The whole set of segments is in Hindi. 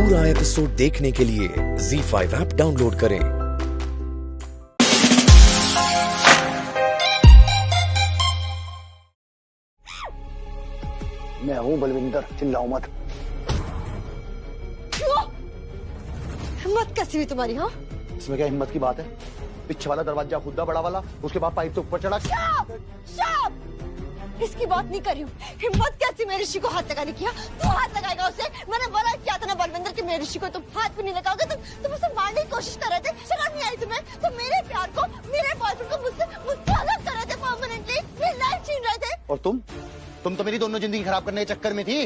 पूरा एपिसोड देखने के लिए ZEE5 ऐप डाउनलोड करें। मैं हूँ बलविंदर, चिल्लाओ मत। क्यों? हिम्मत कैसी हुई तुम्हारी? हाँ, इसमें क्या हिम्मत की बात है? पीछे वाला दरवाजा खुदा बड़ा वाला, उसके बाद पाइप तो ऊपर चढ़ा। शाप! इसकी बात नहीं कर रही हूँ। हिम्मत कैसी मेरे ऋषि को हाथ लगाने किया? तू हाथ लगाएगा उसे? मैंने बोला क्या था ना बलविंदर कि मेरे ऋषि को तुम हाथ भी नहीं लगाओगे। तुम उसे मारने की कोशिश कर रहे थे। शर्म नहीं आई तुम्हें? तुम मेरे प्यार को, मेरे बॉयफ्रेंड को मुझसे अलग कर रहे थे परमानेंटली। मेरी लाइफ छीन रहे थे। और तुम तो मेरी दोनों जिंदगी खराब करने के चक्कर में थी।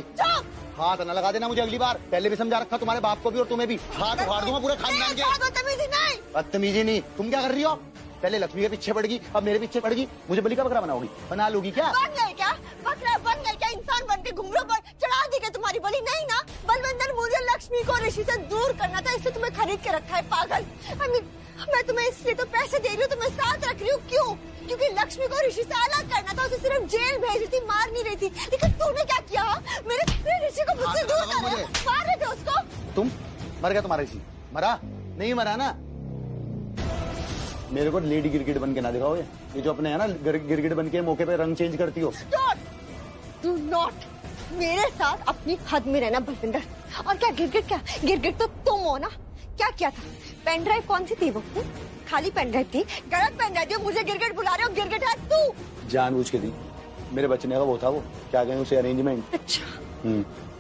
हाथ न लगा देना मुझे अगली बार। पहले भी समझा रखा, तुम्हारे बाप को भी और तुम्हें भी। हाथ उखाड़ दूंगा पूरे खानदान के। बदतमीजी नहीं, बदतमीजी नहीं। तुम क्या कर रही हो? पहले लक्ष्मी के पीछे पड़ गई, अब मेरे पीछे पड़ गई। मुझे बलि का बकरा बनाओगी? बना लोगी क्या? बन गए क्या? बकरा बन गए क्या? इंसान बन के घुंघरू पर चढ़ा दी क्या तुम्हारी बलि? नहीं ना बलविंदर, मुझे लक्ष्मी को ऋषि से दूर करना था, इसलिए तुम्हें खरीद के रखा है। पागल। मैं तुम्हें इसलिए तो पैसे दे रही हूँ, तुम्हें साथ रख रही हूँ। क्यों? क्योंकि लक्ष्मी को ऋषि से अलग करना था। उसे सिर्फ जेल भेज रही थी, मार नहीं रही थी। लेकिन तूने क्या किया? मेरे ऋषि को मुझसे दूर कर रहे, मार रहे थे उसको। तुम मर गया तुम्हारा ऋषि? मरा नहीं? मरा ना। मेरे को लेडी गिरगिट बन के ना दिखाओ। ये जो अपने है ना गिरगिट बन के मौके पे रंग चेंज करती हो। डू नॉट मेरे साथ अपनी हद में रहना बलविंदर। और क्या गिरगिट? क्या गिरगिट तो तुम हो ना। क्या किया था? पेन ड्राइव कौन सी थी वो? खाली पेन ड्राइव थी, गलत पेन ड्राइव थी। मुझे गिरगिट बुला रहे हो? गिरगिट है तू। जानबूझ के दी। मेरे बचने का वो था, वो क्या कहें उसे, अरेंजमेंट। अच्छा,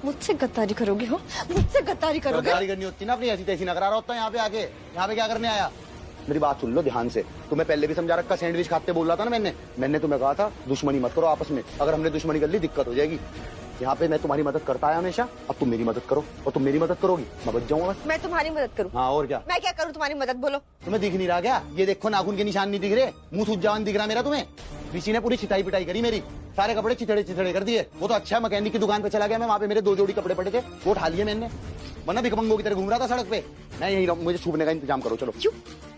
मुझसे गद्दारी करोगे? हो मुझसे गद्दारी करोगे? गद्दारी करनी होती ना अपनी ऐसी तैसी नकरा रहा होता है यहाँ पे आके। यहाँ पे क्या करने आया? मेरी बात सुन लो ध्यान से। तुम्हें पहले भी समझा रखा, सैंडविच खाते बोल रहा था ना मैंने तुम्हें कहा था दुश्मनी मत करो आपस में। अगर हमने दुश्मनी कर ली दिक्कत हो जाएगी। यहाँ पे मैं तुम्हारी मदद करता आया हमेशा, अब तुम मेरी मदद करो। और तुम मेरी मदद करोगी, मैं बच जाऊंगा। मैं तुम्हारी मदद करूँ? हाँ और क्या? मैं क्या करूँ तुम्हारी मदद? बोलो। तुम्हें दिख नहीं रहा क्या? ये देखो नाखून के निशान नहीं दिख रहे, मुंह सूज जवान दिख रहा मेरा तुम्हें। ऋषि ने पूरी छिटाई पिटाई करी मेरी, सारे कपड़े चिथड़े कर दिए। वो तो अच्छा है मैकेनिक की दुकान पे चला गया मैं, वहाँ पे मेरे 2 जोड़ी कपड़े पड़े थे, वो उठा लिए मैंने। वरना भिखमंगों की तरह घूम रहा था सड़क पे। मैं यही रहूं, मुझे छूने का इंतजाम करो। चलो।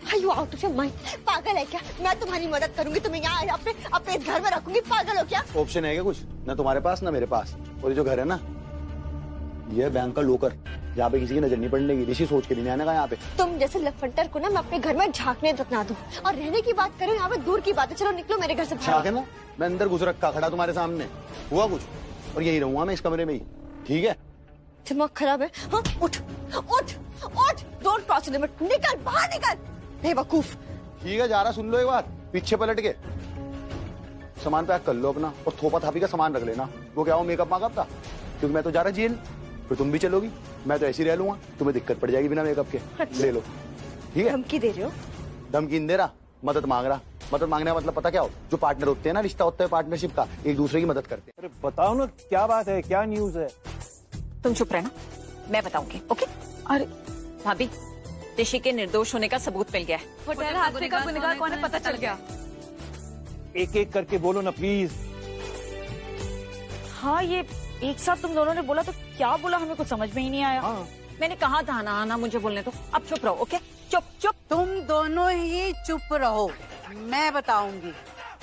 Are you out of your mind? पागल है क्या? मैं तुम्हारी मदद करूंगी, तुम्हें यहाँ अपने घर में रखूंगी। पागल हो क्या? ऑप्शन है क्या कुछ? ना तुम्हारे पास ना मेरे पास। और ये जो घर है ना, ये बैंक का लोकर, यहाँ पे किसी की नजर नहीं पड़ने की। ऋषि सोच के नहीं आने का यहाँ पे। तुम जैसे लफंटर को ना मैं अपने घर में झांकने तक ना दूं। और रहने की बात करो, यहाँ पे दूर की बात है। चलो निकलो मेरे घर से बाहर। ना मैं अंदर घुस रखा खड़ा तुम्हारे सामने, हुआ कुछ? और यही रहूंगा मैं इस कमरे में ही, ठीक है? दिमाग खराब है? हाँ, उठ उठ उठ, डोंट क्रॉस द लिमिट। निकल बाहर, निकल बेवकूफ। ठीक है, जा रहा। सुन लो एक बात, पीछे पलट के सामान पैक कर लो अपना, और थोपा थापी का सामान रख लेना। वो क्या हो, मेकअप माकअप का? क्योंकि मैं तो जा रहा जेल, फिर तुम भी चलोगी। मैं तो ऐसे ही रह लूंगा, तुम्हें दिक्कत पड़ जाएगी बिना मेकअप के। अच्छा। ले लो। ठीक है? धमकी दे रहे हो? धमकी नहीं दे रहा, मदद मांग रहा। मदद मांगने का मतलब पता क्या हो? जो पार्टनर होते हैं ना, रिश्ता होता है पार्टनरशिप का, एक दूसरे की मदद करते हैं। अरे बताओ ना, क्या बात है, क्या न्यूज है? तुम चुप रहना, मैं बताऊंगी। ओके? अरे भाभी, ऋषि के निर्दोष होने का सबूत मिल गया है। होटल हादसे का गुनहगार कौन है पता चल गया। एक एक करके बोलो ना प्लीज। हाँ, ये एक साथ तुम दोनों ने बोला तो क्या बोला, हमें कुछ समझ में ही नहीं आया। मैंने कहा था ना मुझे बोलने दो। अब चुप रहो। ओके? चुप। तुम दोनों ही चुप रहो, मैं बताऊंगी।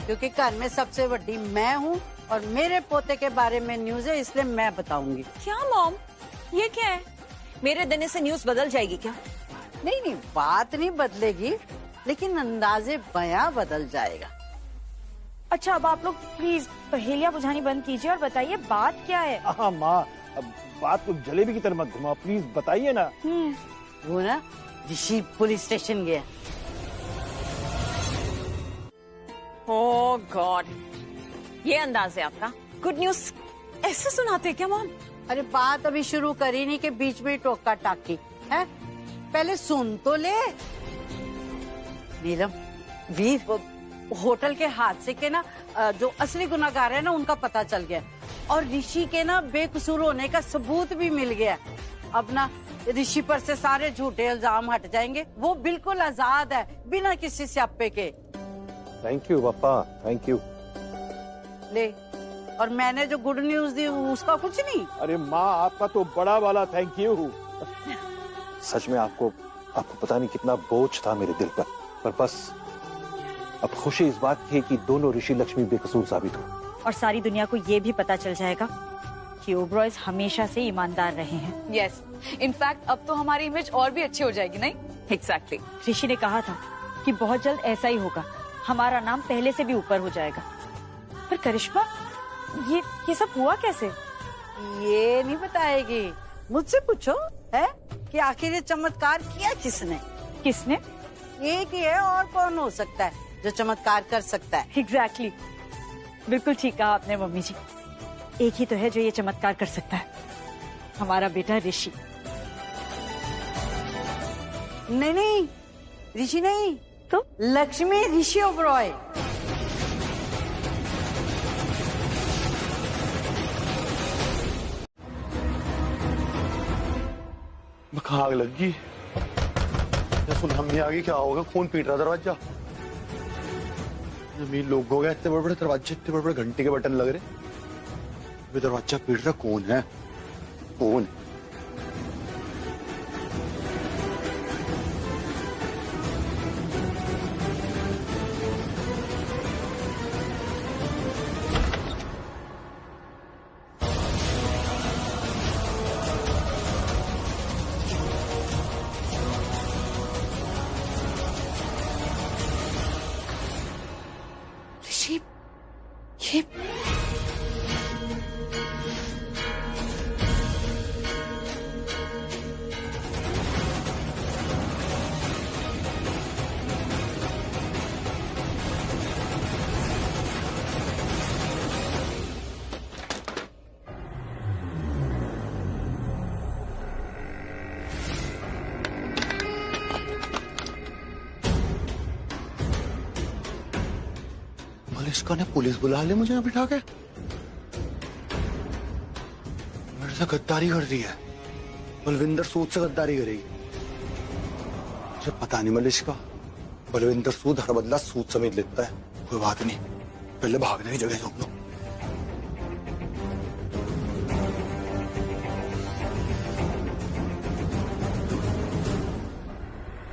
क्योंकि घर में सबसे बड़ी मैं हूँ और मेरे पोते के बारे में न्यूज है, इसलिए मैं बताऊंगी। क्या मॉम, ये क्या है? मेरे देने से न्यूज बदल जाएगी क्या? नहीं, बात नहीं बदलेगी, लेकिन अंदाजे बयां बदल जाएगा। अच्छा, अब आप लोग प्लीज पहेलियां बुझानी बंद कीजिए और बताइए बात क्या है। हाँ माँ, अब बात को जलेबी की तरह मत घुमाओ, प्लीज बताइए ना। वो ना, ऋषि पुलिस स्टेशन गया। ओह गॉड, ये अंदाज है आपका? गुड न्यूज ऐसे सुनाते हैं क्या मॉम? अरे बात अभी शुरू करी नहीं कि बीच में टोका टाकी है। पहले सुन तो ले। नीलम, वीर, होटल के हादसे के ना जो असली गुनाहगार है ना, उनका पता चल गया। और ऋषि के ना बेकसूर होने का सबूत भी मिल गया। अब ना ऋषि पर से सारे झूठे इल्जाम हट जाएंगे। वो बिल्कुल आजाद है, बिना किसी स्यापे के। थैंक यू पापा, थैंक यू। ले, और मैंने जो गुड न्यूज दी उसका कुछ नहीं। अरे माँ, आपका तो बड़ा वाला थैंक यू। सच में आपको पता नहीं कितना बोझ था मेरे दिल पर बस अब खुशी इस बात की है कि दोनों ऋषि लक्ष्मी बेकसूर साबित हो। और सारी दुनिया को ये भी पता चल जाएगा कि ओबरॉयज हमेशा से ईमानदार रहे हैं। यस, इनफैक्ट अब तो हमारी इमेज और भी अच्छी हो जाएगी, नहीं? एग्जैक्टली। ऋषि ने कहा था कि बहुत जल्द ऐसा ही होगा, हमारा नाम पहले से भी ऊपर हो जाएगा। पर करिश्मा, ये सब हुआ कैसे? ये नहीं बताएगी, मुझसे पूछो है कि आखिर ये चमत्कार किया किसने? किसने? एक ही है, और कौन हो सकता है जो चमत्कार कर सकता है? एग्जैक्टली, बिल्कुल ठीक कहा आपने मम्मी जी। एक ही तो है जो ये चमत्कार कर सकता है, हमारा बेटा ऋषि। नहीं, ऋषि नहीं तो लक्ष्मी ऋषि ओबरॉय। आग लग गई, सुनामी आ गई, क्या होगा? कौन पीट रहा दरवाजा? जमीन लोग हो गया, इतने बड़े बड़े दरवाजे, इतने बड़े बड़े घंटे के बटन लग रहे। वे दरवाजा पीट रहा कौन है? कौन? ये मलिष्का ने पुलिस बुला ली मुझे यहाँ बिठा के, मेरे से गद्दारी कर रही है। बलविंदर सूद से गद्दारी करेगी। मुझे पता नहीं मलिष्का, बलविंदर सूद हर बदला सूद समेत लेता है। कोई बात नहीं, पहले भागने की जगह ढूंढ लो।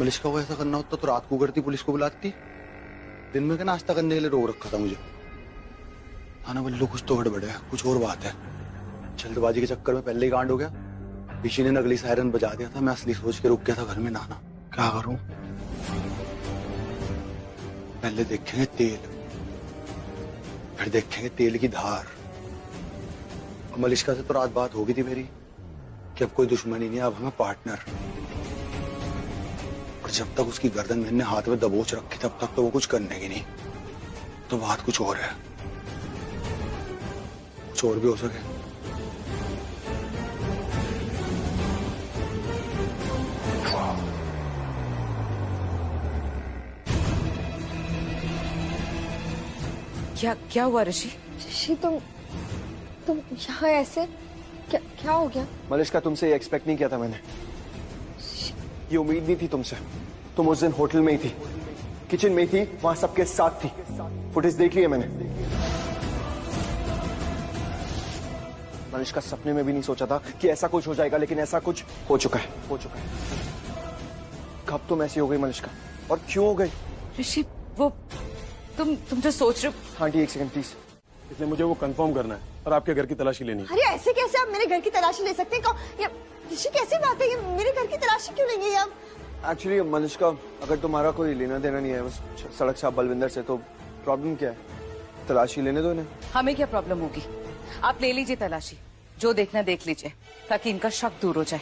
मलिष्का को ऐसा करना होता तो रात को करती, पुलिस को बुलाती। दिन में क्या नाश्ता करने के लिए रोक रखा था मुझे। थाना बल्लू कुछ तो गड़बड़ है, कुछ और बात है। जल्दबाजी के चक्कर में पहले ही कांड हो गया। ऋषि ने नकली सायरन बजा दिया था, मैं असली सोच के रुक गया था घर में नहाना। क्या करूं? पहले देखेंगे तेल, फिर देखेंगे तेल की धार। मलिष्का से तो रात बात हो गई थी मेरी कि अब कोई दुश्मनी नहीं, अब हमें पार्टनर। और जब तक उसकी गर्दन मैंने हाथ में दबोच रखी तब तक तो वो कुछ करने की नहीं। तो बात कुछ और है, कुछ और भी हो सके। क्या हुआ ऋषि? ऋषि तुम यहाँ ऐसे? क्या हो गया? मलिष्का, तुमसे ये एक्सपेक्ट नहीं किया था मैंने। ये उम्मीद नहीं थी तुमसे। तुम उस दिन होटल में ही थी, किचन में थी, वहां सबके साथ थी। फुटेज देख लिया मैंने। मलिष्का, सपने में भी नहीं सोचा था कि ऐसा कुछ हो जाएगा, लेकिन ऐसा कुछ हो चुका है। कब तुम ऐसी हो गई मलिष्का, और क्यों हो गई? ऋषि, वो तुम जो सोच रहे हो। आंटी एक सेकंड प्लीज। इसलिए मुझे वो कंफर्म करना है और आपके घर की तलाशी लेनी है। अरे ऐसे कैसे आप मेरे घर की तलाशी ले सकते हैं? ऋषि कैसी बात है, ये मेरे घर की तलाशी क्यों लेंगे आप? एक्चुअली मलिष्का, अगर तुम्हारा कोई लेना देना नहीं है उस सड़क साहब बलविंदर से, तो प्रॉब्लम क्या है? तलाशी लेने दो इन्हें। हमें क्या प्रॉब्लम होगी? आप ले लीजिए तलाशी, जो देखना देख लीजिए, ताकि इनका शक दूर हो जाए।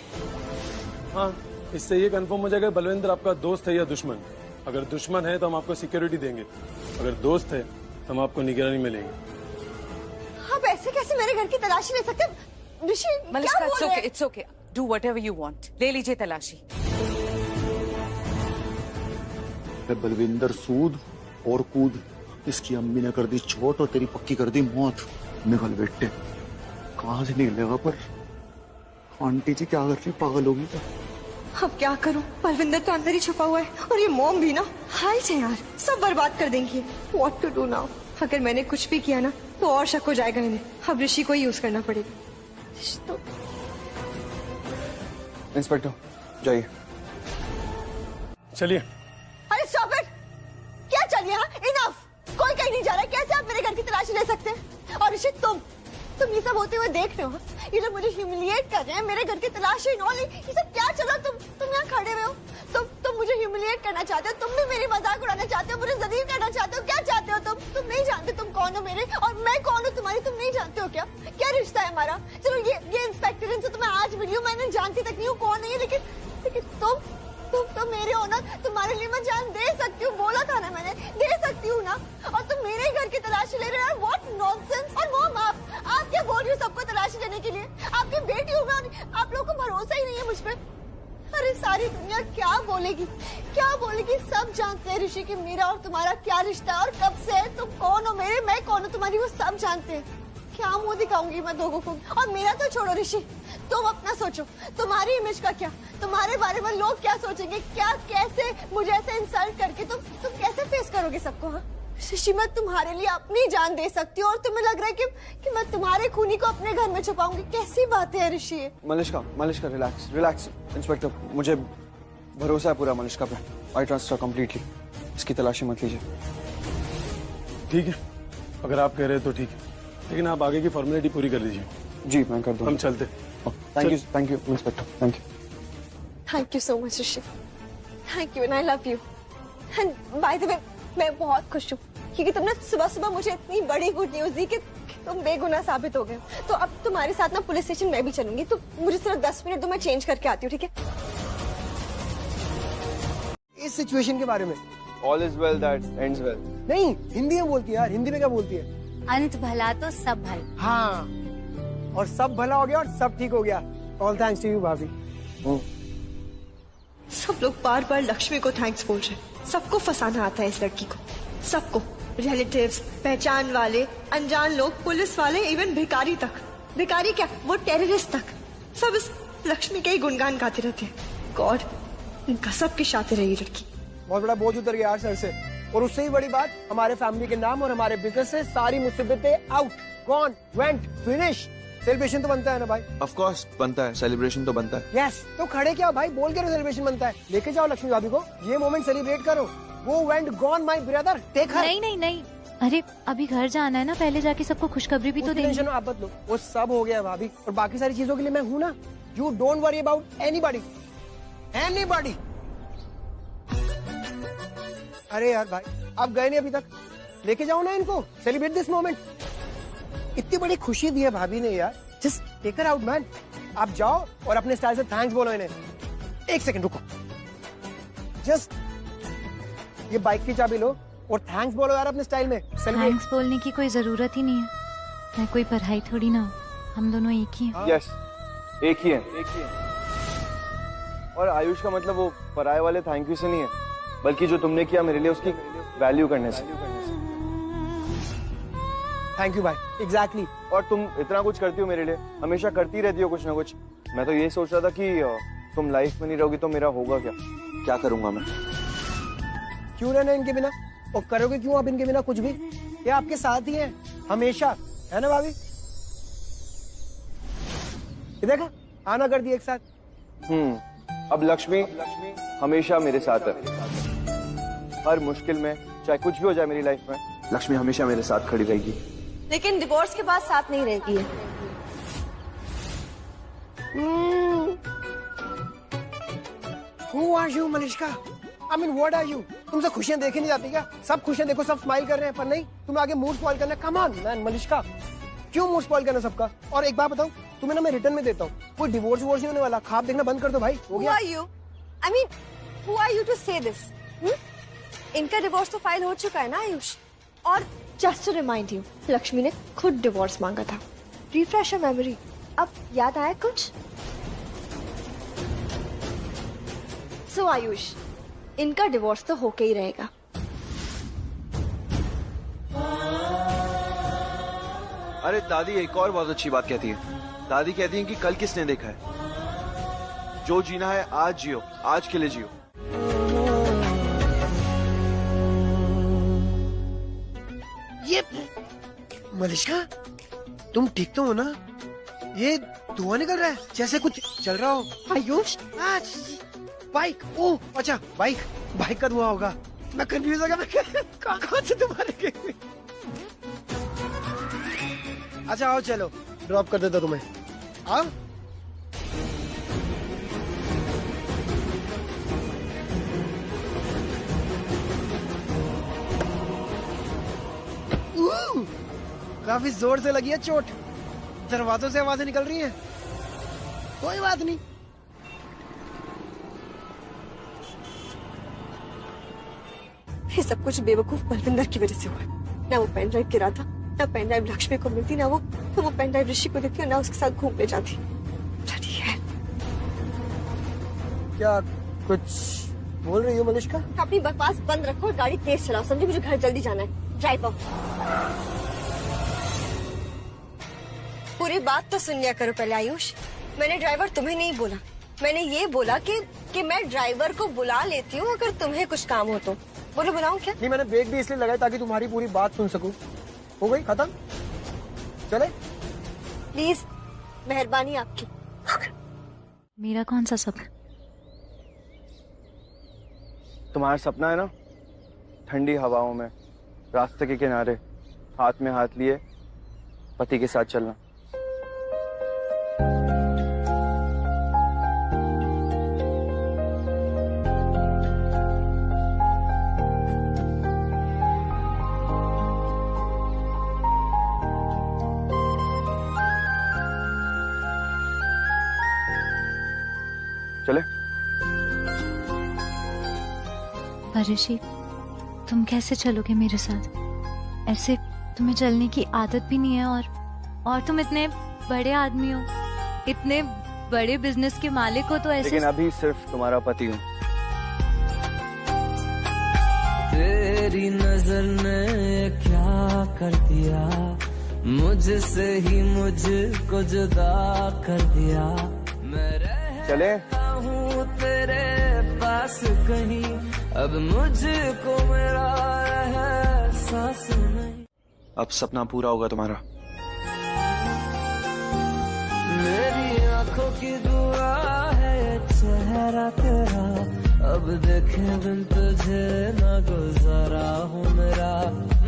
हाँ, इससे ये कंफर्म हो जाएगा बलविंदर आपका दोस्त है या दुश्मन। अगर दुश्मन है तो हम आपको सिक्योरिटी देंगे, अगर दोस्त है तो हम आपको निगरानी में लेंगे। आप ऐसे कैसे मेरे घर की तलाशी ले सकते हैं? Rishi, Malishka, it's okay, do whatever you want. ले लीजिए तलाशी। बलविंदर सूद और कूद, इसकी अम्मी ने कर दी चोट और तेरी पक्की कर दी मौत। निकल बेटे, कहाँ से निकलेगा? पर आंटी जी क्या कर रही, पागल होगी क्या? अब क्या करूं? बलविंदर तो अंदर ही छुपा हुआ है, और ये मॉम भी ना, हाय थे यार, सब बर्बाद कर देंगी। What to do now? अगर मैंने कुछ भी किया ना तो और शक हो जाएगा इन्हें। अब ऋषि को ही यूज करना पड़ेगा। तो इंस्पेक्टर जाइए। चलिए। अरे स्टॉप इट! क्या चलिए? इनफ! कोई कहीं नहीं जा रहा है। कैसे आप मेरे घर की तलाशी ले सकते हैं? और ऋषि, तुम ये सब होते हुए देख रहे हो? ये लोग मुझे ह्यूमिलिएट कर रहे हैं, मेरे घर की तलाशी और ये सब क्या चला? तुम यहाँ खड़े हुए हो, तुम मुझे ह्यूमिलिएट करना चाहते हो, तुम भी मेरी मजाक उड़ाना चाहते हो, मुझे जलील करना चाहते हो, क्या चाहते हो तुम नहीं जानते तुम कौन हो मेरे और मैं कौन हूँ तुम्हारी, तुम नहीं जानते हो क्या रिश्ता है हमारा? चलो ये इंस्पेक्टर, इनसे तो मैं आज मिली हूँ, मैंने जानती तक नहीं हूँ कौन है ये, लेकिन तुम तो मेरे हो ना, तुम्हारे लिए मैं जान दे सकती हूँ, बोला था ना मैंने, दे सकती हूँ ना, और तुम मेरे ही घर की तलाशी ले रहे हो? What nonsense. और मॉम, आप क्या बोल रही हो सबको तलाशी लेने के लिए? आपकी बेटी हूँ मैं और आप लोगों को भरोसा ही नहीं है मुझ पे। अरे सारी दुनिया क्या बोलेगी? सब जानते हैं ऋषि कि मेरा और तुम्हारा क्या रिश्ता है और कब से है, तुम कौन हो मेरे, मैं कौन हूँ तुम्हारी, वो सब जानते हैं। क्या मुंह दिखाऊंगी मैं लोगों को? और मेरा तो छोड़ो ऋषि, तुम अपना सोचो, तुम्हारी इमेज का क्या, तुम्हारे बारे में लोग क्या सोचेंगे, क्या कैसे मुझे ऐसे इंसल्ट करके तुम कैसे फेस करोगे सबको? हाँ ऋषि, मैं तुम्हारे लिए अपनी जान दे सकती हूँ और तुम्हें लग रहा है कि मैं तुम्हारे खूनी को अपने घर में छुपाऊंगी? कैसी बात है ऋषि? मलिष्का रिलैक्स इंस्पेक्टर, मुझे भरोसा है पूरा मलिष्का पे। I trust her completely. इसकी तलाशी मत लीजिए। ठीक है, अगर आप कह रहे हैं तो ठीक है, लेकिन आप आगे की फॉर्मेलिटी पूरी कर लीजिए। जी मैं कर दूँ। हम चलते। Thank you inspector, thank you so much Rishi, thank you and I love you. And by the way, मैं बहुत खुश हूँ क्योंकि तुमने सुबह सुबह मुझे इतनी बड़ी गुड न्यूज दी कि तुम बेगुनाह साबित हो गए। तो अब तुम्हारे साथ ना पुलिस स्टेशन मैं भी चलूंगी, तो मुझे सिर्फ 10 मिनट दो, मैं चेंज करके आती हूँ, ठीक है? इस सिचुएशन के बारे में all is well that ends well. नहीं, हिंदी में बोलती है यार, हिंदी में क्या बोलती है? अंत भला तो सब भला। हाँ, और सब भला हो गया और सब ठीक हो गया। ऑल थैंक्स टू यू भाभी। सब लोग बार बार लक्ष्मी को थैंक्स बोल रहे हैं, सबको फंसाना आता है इस लड़की को, सबको, रिलेटिव्स, पहचान वाले, अनजान लोग, पुलिस वाले, इवन भिखारी तक। भिखारी क्या, वो टेररिस्ट तक, सब इस लक्ष्मी के ही गुणगान गाते रहते हैं। गॉड, इनका सबके साथ रही लड़की। बहुत बड़ा बोझ उतर गया यार सर से, और उससे ही बड़ी बात, हमारे फैमिली के नाम और हमारे बिजनेस से सारी मुसीबतें out, gone, went, finish. Celebration तो बनता है ना भाई? ऑफ कोर्स बनता है, सेलिब्रेशन तो बनता है। यस, तो खड़े क्या भाई, बोल के सेलिब्रेशन बनता है। लेके जाओ लक्ष्मी भाभी को, ये मोमेंट सेलिब्रेट करो। वो went gone my brother, take her. नहीं, अरे अभी घर जाना है ना, पहले जाके सबको खुशखबरी भी तो देंगे। टेंशन आप मत लो, वो सब हो गया भाभी, और बाकी सारी चीजों के लिए मैं हूँ ना। You don't worry about anybody. अरे यार भाई, आप गए नहीं अभी तक, लेके जाओ ना इनको, सेलिब्रेट दिस मोमेंट। इतनी बड़ी खुशी दी है भाभी ने यार, just take her out man. आप जाओ और अपने स्टाइल से थैंक्स बोलो इन्हें। एक सेकंड रुको, जस्ट ये बाइक की चाबी लो और थैंक्स बोलो यार अपने स्टाइल में। थैंक्स बोलने की कोई जरूरत ही नहीं है, मैं कोई पढ़ाई थोड़ी ना, हम दोनों एक ही हैं। यस, एक ही है। और आयुष का मतलब वो पराये वाले थैंक यू से नहीं है, बल्कि जो तुमने किया मेरे लिए उसकी वैल्यू करने से। थैंक यू भाई, एग्जैक्टली। और तुम इतना कुछ करती हो मेरे लिए, हमेशा करती रहती हो कुछ ना कुछ। मैं तो ये सोच रहा था कि तुम लाइफ में नहीं रहोगी तो मेरा होगा क्या करूंगा मैं? क्यों रहना इनके बिना, और करोगे क्यों आप इनके बिना कुछ भी? ये आपके साथ ही हैं हमेशा, है ना भाभी? ये देखा, आना कर दिया एक साथ। अब लक्ष्मी हमेशा मेरे साथ है, हर मुश्किल में, चाहे कुछ भी हो जाए मेरी लाइफ में, लक्ष्मी हमेशा मेरे साथ खड़ी रहेगी। लेकिन डिवोर्स के बाद साथ नहीं रहेगी है। Who are you, Malishka? I mean, what are you? तुमसे खुशियां देखी नहीं जाती क्या? सब खुशियां देखो, सब स्माइल कर रहे हैं, पर नहीं, तुम आगे मूड स्पॉइल करना। Come on, man, मलिष्का, क्यों मूड स्पॉइल करना सबका? और एक बात बताऊं, तुम्हें ना मैं रिटर्न में देता हूँ, कोई डिवोर्स नहीं होने वाला। खाब देखना बंद कर दो भाई, हो गया। Who are you? I mean, who are you to say this? इनका डिवोर्स तो फाइल हो चुका है ना आयुष। और just to remind you, Lakshmi ने खुद डिवोर्स मांगा था। रिफ्रेश योर मेमोरी, अब याद आया कुछ? सो आयुष, इनका डिवोर्स तो होके ही रहेगा। अरे दादी एक और बहुत अच्छी बात कहती है। दादी कहती है कि कल किसने देखा है, जो जीना है आज जियो, आज के लिए जियो। ये मलिष्का, तुम ठीक तो हो ना? ये धुआं निकल रहा है, जैसे कुछ चल रहा हो। आयुष, बाइक, ओह अच्छा, बाइक का धुआं होगा। मैं कंफ्यूज हो गया, कौन से तुम्हारे? अच्छा आओ चलो, ड्रॉप कर देता तुम्हें। आओ। काफी जोर से लगी है चोट, दरवाजों से आवाजें निकल रही हैं। कोई बात नहीं। ये सब कुछ बेवकूफ बलविंदर की वजह से हुआ। ना वो पेन ड्राइव गिरा था, ना पेन ड्राइव लक्ष्मी को मिलती, ना वो पेन ड्राइव ऋषि को देती और ना उसके साथ घूमने जाती। है क्या कुछ बोल रही हो मलिष्का? अपनी बकवास बंद रखो और गाड़ी तेज चलाओ, समझे? मुझे घर जल्दी जाना है। ड्राइव। पूरी बात तो सुन लिया करो पहले आयुष। मैंने ड्राइवर तुम्हें नहीं बोला, मैंने ये बोला कि मैं ड्राइवर को बुला लेती हूँ अगर तुम्हें कुछ काम हो तो। बोलो बुलाऊं क्या? नहीं, मैंने ब्रेक भी इसलिए लगाई ताकि तुम्हारी पूरी बात सुन सकूं। हो गई खत्म, चले? प्लीज, मेहरबानी आपकी। मेरा कौन सा सपना? तुम्हारा सपना है ना, ठंडी हवाओं में, रास्ते के किनारे, हाथ में हाथ लिए पति के साथ चलना। चले? पर ऋषि, तुम कैसे चलोगे मेरे साथ? ऐसे तुम्हें चलने की आदत भी नहीं है और तुम इतने बड़े आदमी हो, इतने बड़े बिजनेस के मालिक हो, तो ऐसे। लेकिन अभी सिर्फ तुम्हारा पति हूँ। तेरी नजर ने क्या कर दिया, मुझसे ही मुझको जुदा कर दिया। चले? हूँ तेरे पास कहीं, अब मुझको मेरा एहसास नहीं। अब सपना पूरा होगा तुम्हारा। मेरी आंखों की दुआ है चेहरा तेरा, अब देखे बिन तुझे न गुजारा हूँ मेरा।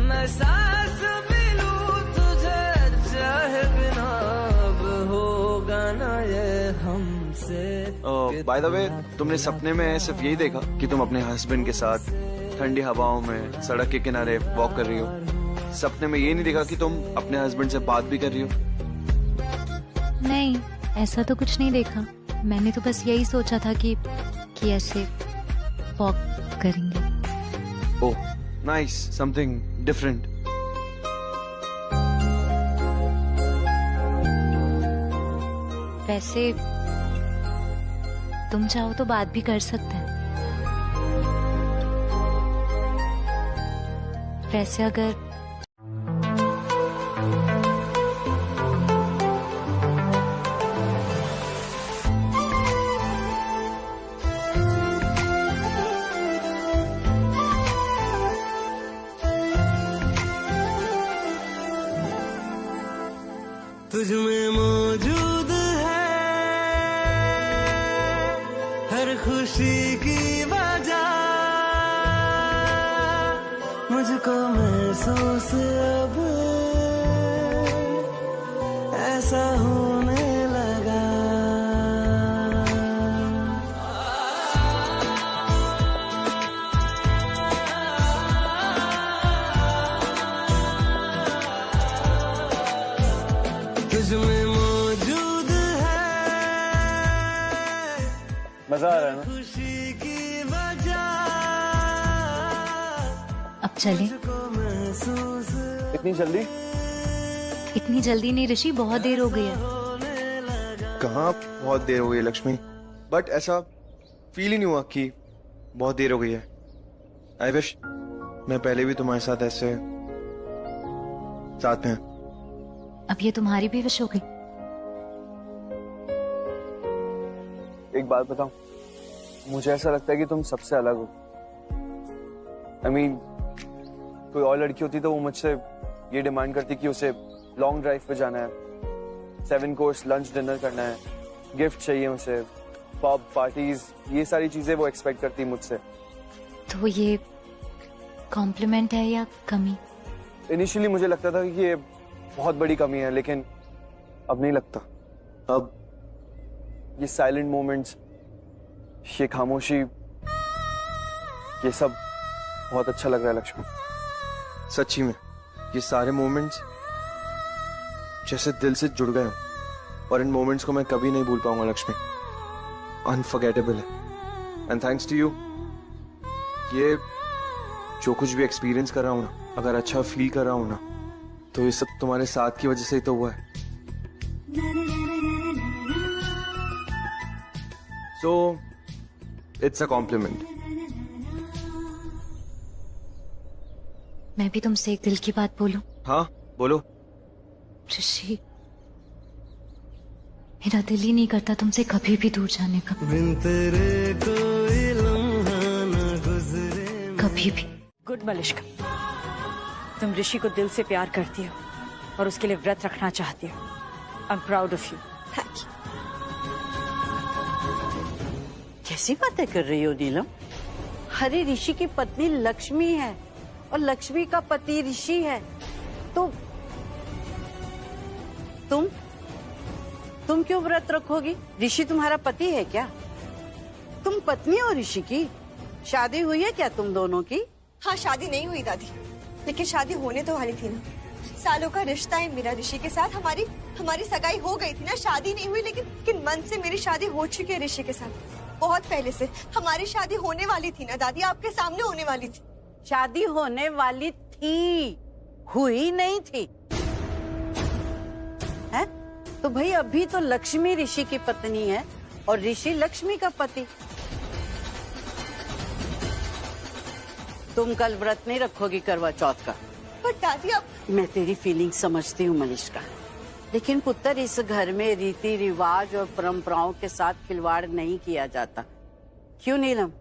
मैं सांस भी लूं तुझे चाहे बिना, अब होगा ना ये हमसे। बाय द वे, तुमने सपने में सिर्फ यही देखा कि तुम अपने हस्बैंड के साथ ठंडी हवाओं में सड़क के किनारे वॉक कर रही हो? सपने में ये नहीं देखा कि तुम अपने हस्बैंड से बात भी कर रही हो? नहीं, ऐसा तो कुछ नहीं देखा। मैंने तो बस यही सोचा था कि ऐसे वॉक करेंगे। Oh nice, something different. वैसे तुम चाहो तो बात भी कर सकते हैं। वैसे अगर तुझ में मौजूद है हर खुशी की वजह, मुझको महसूस अब ऐसा होने लगा। तुझ में मौजूद है मजा आ रहा है ना? खुशी की वजह, अब चले? इतनी जल्दी? इतनी जल्दी नहीं ऋषि, बहुत देर हो गई है। कहाँ बहुत देर हो गई लक्ष्मी, बट ऐसा फील ही नहीं हुआ कि बहुत देर हो गई है। आई विश मैं पहले भी तुम्हारे साथ ऐसे साथ में। अब ये तुम्हारी भी विश हो गई? एक बात बताऊं, मुझे ऐसा लगता है कि तुम सबसे अलग हो। I mean, कोई और लड़की होती तो वो मुझसे ये डिमांड करती कि उसे लॉन्ग ड्राइव पे जाना है, 7 कोर्स लंच डिनर करना है, गिफ्ट चाहिए उसे, पब पार्टीज, ये सारी चीजें वो एक्सपेक्ट करती मुझसे। तो ये कॉम्प्लीमेंट है या कमी? इनिशियली मुझे लगता था कि ये बहुत बड़ी कमी है, लेकिन अब नहीं लगता। अब ये साइलेंट मोमेंट्स, ये खामोशी, ये सब बहुत अच्छा लग रहा है लक्ष्मी। सच्ची में ये सारे मोमेंट्स जैसे दिल से जुड़ गए हों और इन मोमेंट्स को मैं कभी नहीं भूल पाऊंगा लक्ष्मी। अनफॉरगेटेबल है। And thanks to you. ये जो कुछ भी एक्सपीरियंस कर रहा हूं ना, अगर अच्छा फील कर रहा हूं ना, तो ये सब तुम्हारे साथ की वजह से ही तो हुआ है। So, it's a compliment. मैं भी तुमसे एक दिल की बात बोलूं? हाँ, बोलो। ऋषि, मेरा दिल ही नहीं करता तुमसे कभी भी दूर जाने का। कभी भी। गुड मलिश्का, तुम ऋषि को दिल से प्यार करती हो और उसके लिए व्रत रखना चाहती हो। I am proud of you. Thank you. कैसी बातें कर रही हो नीलम? हरे ऋषि की पत्नी लक्ष्मी है और लक्ष्मी का पति ऋषि है, तो तुम क्यों व्रत रखोगी? ऋषि तुम्हारा पति है क्या? तुम पत्नी हो ऋषि की? शादी हुई है क्या तुम दोनों की? हाँ, शादी नहीं हुई दादी, लेकिन शादी होने तो वाली थी ना। सालों का रिश्ता है मेरा ऋषि के साथ। हमारी सगाई हो गई थी ना, शादी नहीं हुई, लेकिन मन से मेरी शादी हो चुकी है ऋषि के साथ। बहुत पहले से हमारी शादी होने वाली थी ना दादी, आपके सामने होने वाली थी। शादी होने वाली थी, हुई नहीं थी है? तो भाई अभी तो लक्ष्मी ऋषि की पत्नी है और ऋषि लक्ष्मी का पति। तुम कल व्रत नहीं रखोगी करवा चौथ का? पर दादी अब मैं तेरी फीलिंग समझती हूँ मलिश्का, लेकिन पुत्र इस घर में रीति रिवाज और परंपराओं के साथ खिलवाड़ नहीं किया जाता। क्यों नीलम?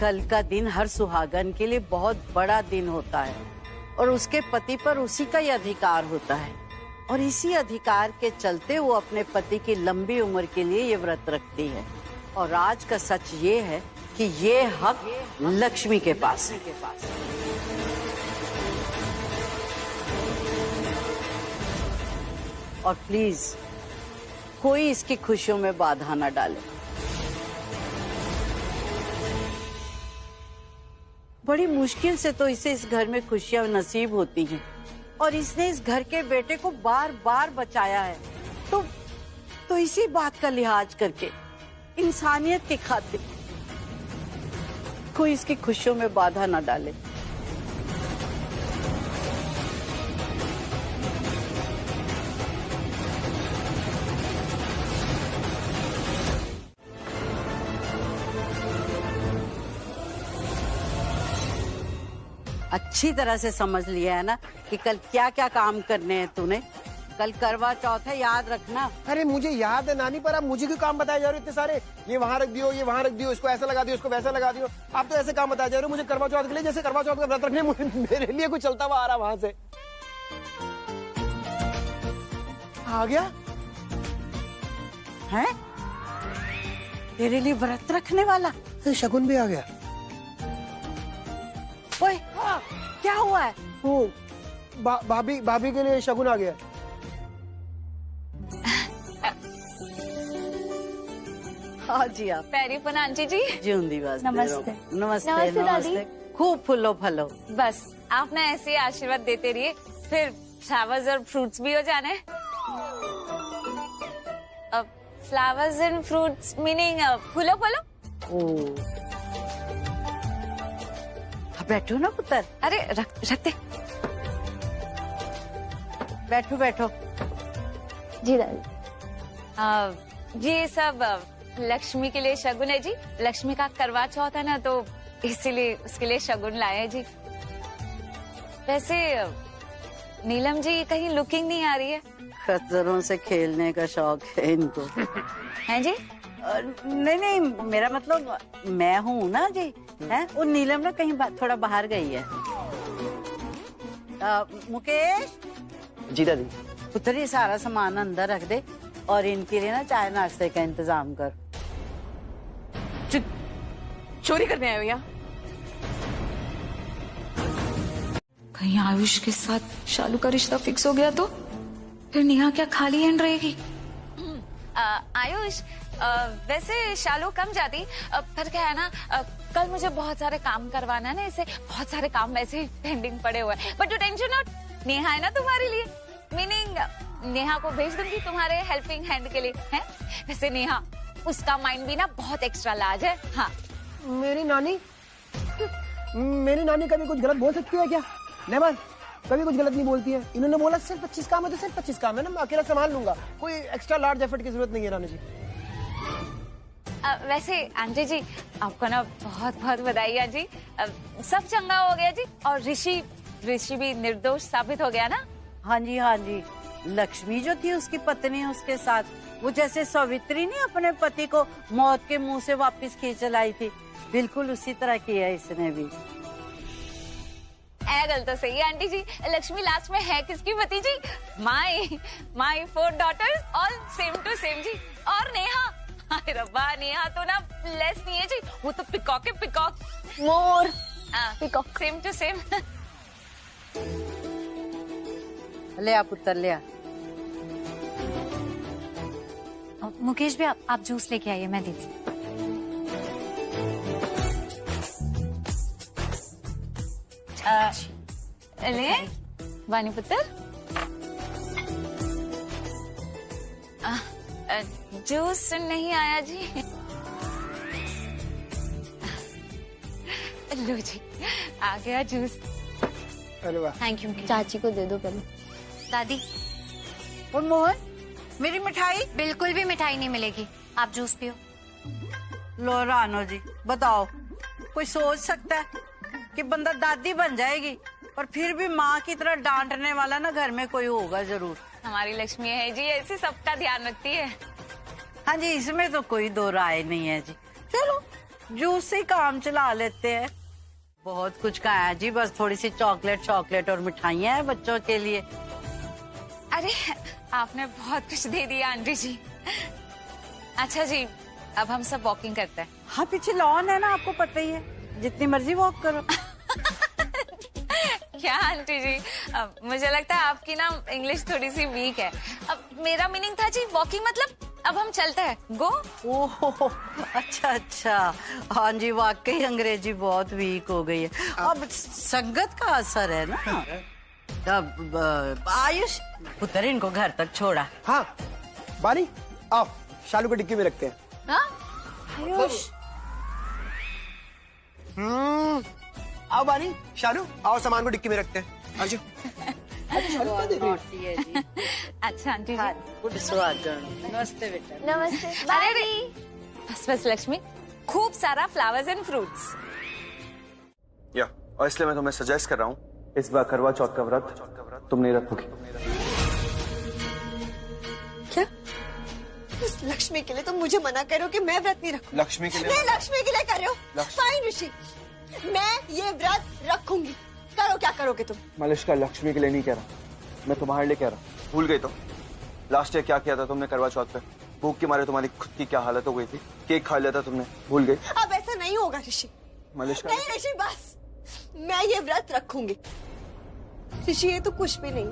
कल का दिन हर सुहागन के लिए बहुत बड़ा दिन होता है और उसके पति पर उसी का ही अधिकार होता है, और इसी अधिकार के चलते वो अपने पति की लंबी उम्र के लिए ये व्रत रखती है। और आज का सच ये है कि ये हक लक्ष्मी के पास है। और प्लीज कोई इसकी खुशियों में बाधा न डाले। बड़ी मुश्किल से तो इसे इस घर में खुशियां नसीब होती हैं और इसने इस घर के बेटे को बार बार बचाया है। तो इसी बात का लिहाज करके, इंसानियत की खातिर कोई इसकी खुशियों में बाधा न डाले। अच्छी तरह से समझ लिया है ना कि कल क्या क्या काम करने हैं तूने? कल करवा चौथ है, याद रखना। अरे मुझे याद है नानी, पर आप मुझे क्यों काम बताए जा रहे हो इतने सारे? ये वहाँ रख दियो, ये वहाँ रख दियो, इसको ऐसा लगा दियो, इसको वैसा लगा दियो। आप तो ऐसे काम बताए जा रहे हो मुझे करवा चौथ के लिए, जैसे करवा चौथ का व्रत रखने मेरे लिए कुछ चलता हुआ आ रहा वहां से। आ गया है तेरे लिए व्रत रखने वाला? तो शगुन भी आ गया। ओए, क्या हुआ है? वो भाभी के लिए शगुन आ गया। हाँ जी, आप पैरीपन आंटी जी। जिंदी बात। नमस्ते। नमस्ते नमस्ते दादी। खूब फूलो फलो। बस आप ना ऐसे ही आशीर्वाद देते रहिए, फिर फ्लावर्स और फ्रूट्स भी हो जाने। फ्लावर्स एंड फ्रूट्स मीनिंग फूलो फलो। बैठो ना पुत्र। अरे रखते। बैठो बैठो। जी दादी। ये सब लक्ष्मी के लिए शगुन है जी। लक्ष्मी का करवा चौथ है ना, तो इसीलिए उसके लिए शगुन लाए हैं जी। वैसे नीलम जी कहीं लुकिंग नहीं आ रही है? खच्चरों से खेलने का शौक है इनको। हैं जी? नहीं, मेरा मतलब मैं हूँ ना जी, है? वो नीलम ना कहीं थोड़ा बाहर गई है। मुकेश जी दादी। पुत्र ये सारा सामान अंदर रख दे और इनके लिए ना चाय नाश्ते का इंतजाम कर। चोरी करने आए हो यहाँ? कहीं आयुष के साथ शालू का रिश्ता फिक्स हो गया तो फिर नेहा क्या खाली हैंड रहेगी? आयुष, वैसे शालू कम जाती, पर क्या है ना, कल मुझे बहुत सारे काम करवाना है ना, इसे बहुत सारे काम वैसे ही पेंडिंग पड़े हुए हैं। But you tension not, Neha है ना तुम्हारे लिए, मीनिंग नेहा को भेज दूंगी तुम्हारे हेल्पिंग हैंड के लिए, है? वैसे नेहा, उसका माइंड भी ना बहुत एक्स्ट्रा लार्ज है। हाँ, मेरी नानी कभी कुछ गलत बोल सकती है क्या? नेवर, कभी कुछ गलत नहीं बोलती है। इन्होंने बोला सिर्फ 25 काम है तो सिर्फ 25 काम है ना, मैं अकेला संभाल लूंगा, कोई एक्स्ट्रा लार्ज एफर्ट की जरूरत नहीं है रानी जी। वैसे आंटी जी, आपको ना बहुत बहुत बधाई है जी, सब चंगा हो गया जी, और ऋषि भी निर्दोष साबित हो गया ना? हाँ जी, हाँ जी। लक्ष्मी जो थी उसकी पत्नी, उसके साथ वो जैसे सावित्री ने अपने पति को मौत के मुंह से वापस खींच लाई थी, बिल्कुल उसी तरह किया इसने भी। गल तो सही है आंटी जी, लक्ष्मी लास्ट में है किसकी पति जी? My 4 daughters all same to same जी। और नेहा, अरे रब्बा, नेहा तो ना लेस नहीं है जी, वो तो पिकॉक है, पिकॉक, मोर, पिकॉक, सेम टू सेम। ले आ पुत्र, ले आ। मुकेश भी आप जूस लेके आइए, मैं देती। ले वानी पुत्र, जूस नहीं आया जी। लो जी, आ गया जूस। अरे वाह, थैंक यू। चाची को दे दो पहले। दादी, और मोहन, मेरी मिठाई? बिल्कुल भी मिठाई नहीं मिलेगी, आप जूस पियो। लो रानो जी, बताओ, कोई सोच सकता है कि बंदा दादी बन जाएगी और फिर भी माँ की तरह डांटने वाला ना घर में कोई होगा जरूर। हमारी लक्ष्मी है जी, ऐसे सबका ध्यान रखती है। हाँ जी, इसमें तो कोई दो राय नहीं है जी। चलो जूस से काम चला लेते हैं। बहुत कुछ का है जी, बस थोड़ी सी चॉकलेट और मिठाइयाँ हैं बच्चों के लिए। अरे आपने बहुत कुछ दे दिया आंटी जी। अच्छा जी, अब हम सब वॉकिंग करते हैं। हाँ, पीछे लॉन है ना, आपको पता ही है, जितनी मर्जी वॉक करो। क्या आंटी जी, मुझे लगता है आपकी ना इंग्लिश थोड़ी सी वीक है। अब मेरा मीनिंग था जी वॉकिंग मतलब अब हम चलते हैं, गो। ओह, अच्छा, हाँ जी, वाकई अंग्रेजी बहुत वीक हो गई है। अब संगत का असर है ना। अब आयुष, पुत्र इनको घर तक छोड़ा। हाँ बानी, आओ शालू को डिक्की में रखते हैं। हाँ? आयुष, आओ बानी, शालू आओ, सामान को डिक्की में रखते हैं। आजो। अच्छा आंटी जी, गुड स्वागत। नमस्ते बेटा। नमस्ते। अरे बस लक्ष्मी, खूब सारा फ्लावर्स एंड फ्रूट्स। या, और इसलिए मैं तुम्हें सजेस्ट कर रहा हूँ, इस बार करवा चौथ का व्रत तुम नहीं रखोगी। क्या? इस लक्ष्मी के लिए तुम मुझे मना कर रहे हो कि मैं व्रत नहीं रखूं? लक्ष्मी के लिए? नहीं, लक्ष्मी के लिए कर रहे हो। फाइन ऋषि, मैं ये व्रत रखूंगी, करो क्या करोगे तुम। मलिश्का, लक्ष्मी के लिए नहीं कह रहा, मैं तुम्हारे लिए कह रहा हूँ। भूल गई तो लास्ट ईयर क्या किया था तुमने करवा चौथ पे? भूख के मारे तुम्हारी खुद की क्या हालत हो गई थी, केक खा लिया था तुमने, भूल गई? अब ऐसा नहीं होगा ऋषि। मलिश्का, नहीं ऋषि, बस, मैं ये व्रत रखूंगी। ऋषि, ये तो कुछ भी नहीं,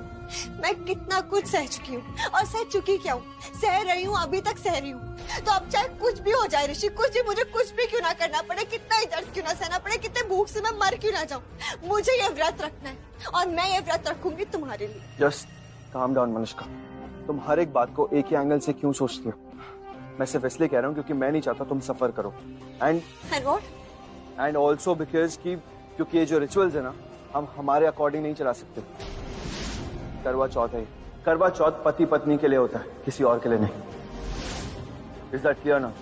मैं कितना कुछ सह चुकी हूँ, और सह चुकी क्या हूँ, सह रही हूँ, अभी तक सह रही हूँ। तो अब चाहे कुछ भी हो जाए ऋषि, कुछ भी, मुझे कुछ भी क्यों ना करना पड़े, कितना ही दर्द क्यों ना सहना पड़े, कितने भूख से मैं मर क्यों ना जाऊँ, मुझे ये व्रत रखना है, और मैं ये व्रत रखूंगी तुम्हारे लिए। जस्ट काम डाउन मलिश्का, तुम हर एक बात को एक ही एंगल से क्यों सोचती हो? मैं सिर्फ इसलिए कह रहा हूँ क्योंकि मैं नहीं चाहता तुम सफर करो, एंड ऑल्सो बिकॉज की क्योंकि ये जो रिचुअल्स है ना, हम हमारे अकॉर्डिंग नहीं चला सकते। करवा चौथ है, करवा चौथ पति पत्नी के लिए होता है, किसी और के लिए नहीं। इज दैट क्लियर ना?